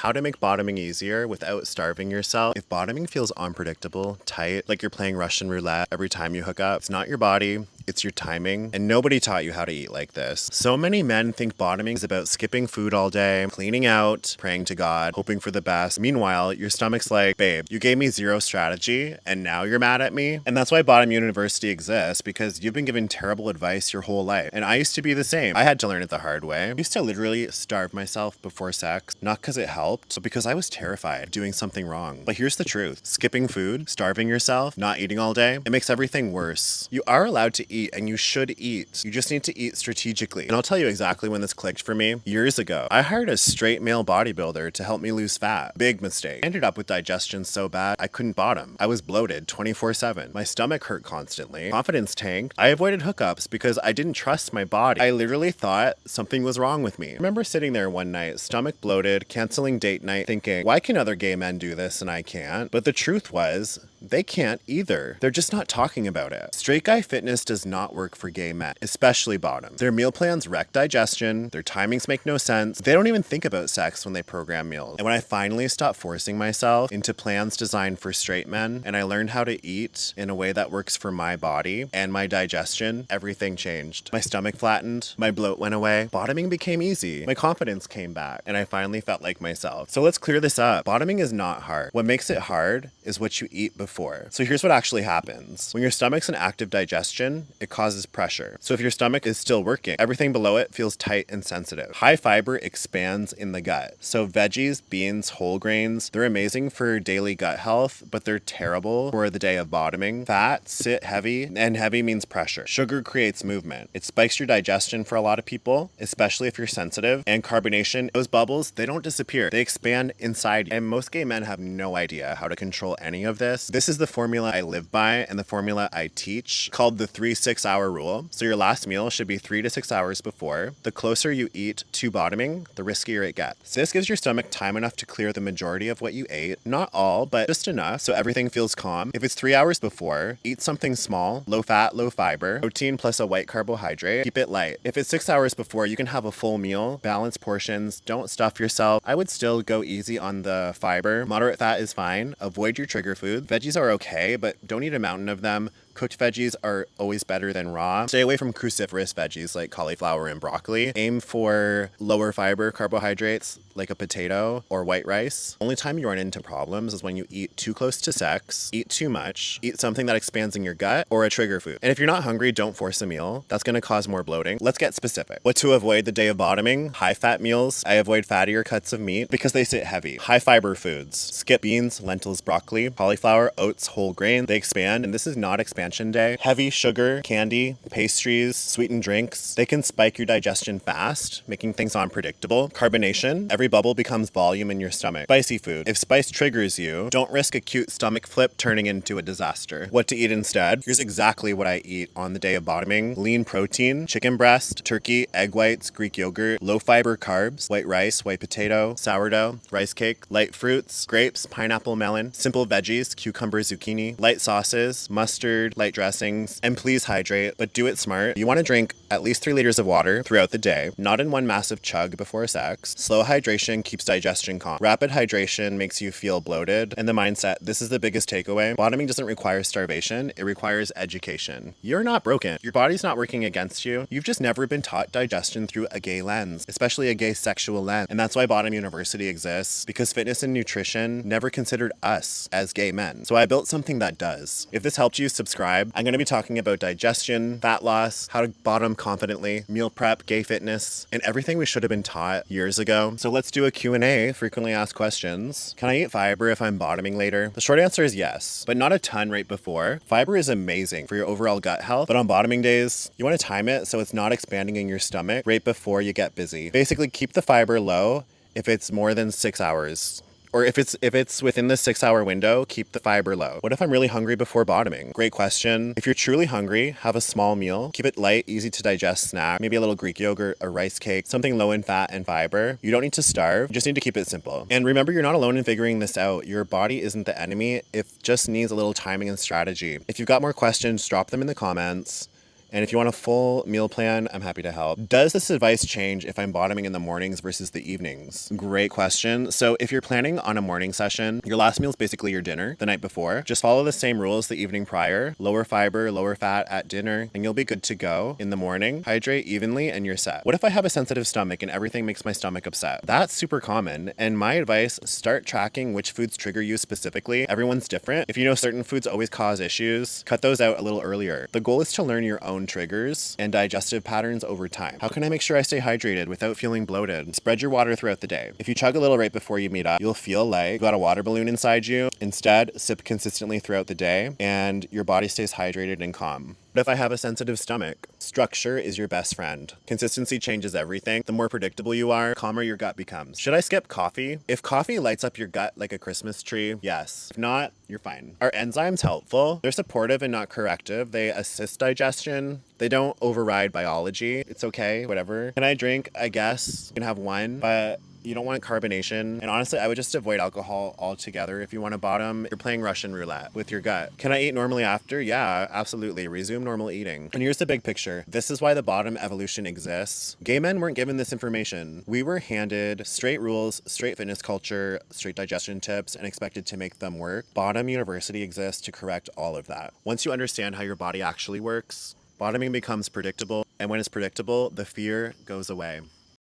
how to make bottoming easier without starving yourself. If bottoming feels unpredictable, tight, like you're playing Russian roulette every time you hook up, it's not your body, it's your timing, and nobody taught you how to eat like this. So many men think bottoming is about skipping food all day, cleaning out, praying to God, hoping for the best. Meanwhile, your stomach's like, babe, you gave me zero strategy, and now you're mad at me? And that's why Bottom University exists, because you've been given terrible advice your whole life. And I used to be the same. I had to learn it the hard way. I used to literally starve myself before sex, not because it helped, but because I was terrified of doing something wrong. But here's the truth. Skipping food, starving yourself, not eating all day, it makes everything worse. You are allowed to eat, and you should eat. You just need to eat strategically. And I'll tell you exactly when this clicked for me. Years ago, I hired a straight male bodybuilder to help me lose fat. Big mistake. I ended up with digestion so bad, I couldn't bottom. I was bloated 24/7. My stomach hurt constantly. Confidence tanked. I avoided hookups because I didn't trust my body. I literally thought something was wrong with me. I remember sitting there one night, stomach bloated, canceling date night, thinking, why can other gay men do this and I can't? But the truth was, they can't either. They're just not talking about it. Straight guy fitness does not work for gay men, especially bottoms. Their meal plans wreck digestion, their timings make no sense, they don't even think about sex when they program meals. And when I finally stopped forcing myself into plans designed for straight men, and I learned how to eat in a way that works for my body and my digestion, everything changed. My stomach flattened, my bloat went away, bottoming became easy, my confidence came back, and I finally felt like myself. So let's clear this up. Bottoming is not hard. What makes it hard is what you eat before. So here's what actually happens. When your stomach's in active digestion, it causes pressure. So if your stomach is still working, everything below it feels tight and sensitive. High fiber expands in the gut. So veggies, beans, whole grains, they're amazing for daily gut health, but they're terrible for the day of bottoming. Fats sit heavy, and heavy means pressure. Sugar creates movement. It spikes your digestion for a lot of people, especially if you're sensitive. And carbonation, those bubbles, they don't disappear. They expand inside you. And most gay men have no idea how to control any of this. This is the formula I live by and the formula I teach, called the 3-6 hour rule. So your last meal should be 3 to 6 hours before. The closer you eat to bottoming, the riskier it gets. So this gives your stomach time enough to clear the majority of what you ate. Not all, but just enough so everything feels calm. If it's 3 hours before, eat something small, low fat, low fiber, protein plus a white carbohydrate. Keep it light. If it's 6 hours before, you can have a full meal, balanced portions, don't stuff yourself. I would still go easy on the fiber. Moderate fat is fine. Avoid your trigger food. Veggies are okay, but don't eat a mountain of them. Cooked veggies are always better than raw. Stay away from cruciferous veggies like cauliflower and broccoli. Aim for lower fiber carbohydrates like a potato or white rice. Only time you run into problems is when you eat too close to sex, eat too much, eat something that expands in your gut, or a trigger food. And if you're not hungry, don't force a meal. That's going to cause more bloating. Let's get specific. What to avoid the day of bottoming? High fat meals. I avoid fattier cuts of meat because they sit heavy. High fiber foods. Skip beans, lentils, broccoli, cauliflower, oats, whole grain. They expand, and this is not expansion day. Heavy sugar, candy, pastries, sweetened drinks. They can spike your digestion fast, making things unpredictable. Carbonation. Every bubble becomes volume in your stomach. Spicy food. If spice triggers you, don't risk a cute stomach flip turning into a disaster. What to eat instead? Here's exactly what I eat on the day of bottoming. Lean protein, chicken breast, turkey, egg whites, Greek yogurt, low fiber carbs, white rice, white potato, sourdough, rice cake, light fruits, grapes, pineapple, melon, simple veggies, cucumber, zucchini, light sauces, mustard, light dressings, and please hydrate, but do it smart. You want to drink at least 3 liters of water throughout the day, not in one massive chug before sex. Slow hydration keeps digestion calm. Rapid hydration makes you feel bloated. And the mindset, this is the biggest takeaway. Bottoming doesn't require starvation, it requires education. You're not broken. Your body's not working against you. You've just never been taught digestion through a gay lens, especially a gay sexual lens. And that's why Bottom University exists, because fitness and nutrition never considered us as gay men. So I built something that does. If this helped you, subscribe. I'm going to be talking about digestion, fat loss, how to bottom confidently, meal prep, gay fitness, and everything we should have been taught years ago. So let's do a Q&A, frequently asked questions. Can I eat fiber if I'm bottoming later? The short answer is yes, but not a ton right before. Fiber is amazing for your overall gut health, but on bottoming days, you want to time it so it's not expanding in your stomach right before you get busy. Basically, keep the fiber low if it's more than 6 hours. Or if it's within the 6 hour window, keep the fiber low. What if I'm really hungry before bottoming? Great question. If you're truly hungry, have a small meal. Keep it light, easy to digest snack. Maybe a little Greek yogurt, a rice cake, something low in fat and fiber. You don't need to starve. You just need to keep it simple. And remember, you're not alone in figuring this out. Your body isn't the enemy. It just needs a little timing and strategy. If you've got more questions, drop them in the comments. And if you want a full meal plan, I'm happy to help. Does this advice change if I'm bottoming in the mornings versus the evenings? Great question. So if you're planning on a morning session, your last meal is basically your dinner the night before. Just follow the same rules the evening prior. Lower fiber, lower fat at dinner, and you'll be good to go in the morning. Hydrate evenly and you're set. What if I have a sensitive stomach and everything makes my stomach upset? That's super common. And my advice, start tracking which foods trigger you specifically. Everyone's different. If you know certain foods always cause issues, cut those out a little earlier. The goal is to learn your own triggers and digestive patterns over time. How can I make sure I stay hydrated without feeling bloated? Spread your water throughout the day. If you chug a little right before you meet up, you'll feel like you got a water balloon inside you. Instead, sip consistently throughout the day and your body stays hydrated and calm. But if I have a sensitive stomach, structure is your best friend. Consistency changes everything. The more predictable you are, calmer your gut becomes. Should I skip coffee? If coffee lights up your gut like a Christmas tree, yes. If not, you're fine. Are enzymes helpful? They're supportive and not corrective. They assist digestion. They don't override biology. It's okay, whatever. Can I drink? I guess. You can have one, but you don't want carbonation. And honestly, I would just avoid alcohol altogether. If you want to bottom, you're playing Russian roulette with your gut. Can I eat normally after? Yeah, absolutely. Resume normal eating. And here's the big picture. This is why the bottom evolution exists. Gay men weren't given this information. We were handed straight rules, straight fitness culture, straight digestion tips, and expected to make them work. Bottom University exists to correct all of that. Once you understand how your body actually works, bottoming becomes predictable. And when it's predictable, the fear goes away.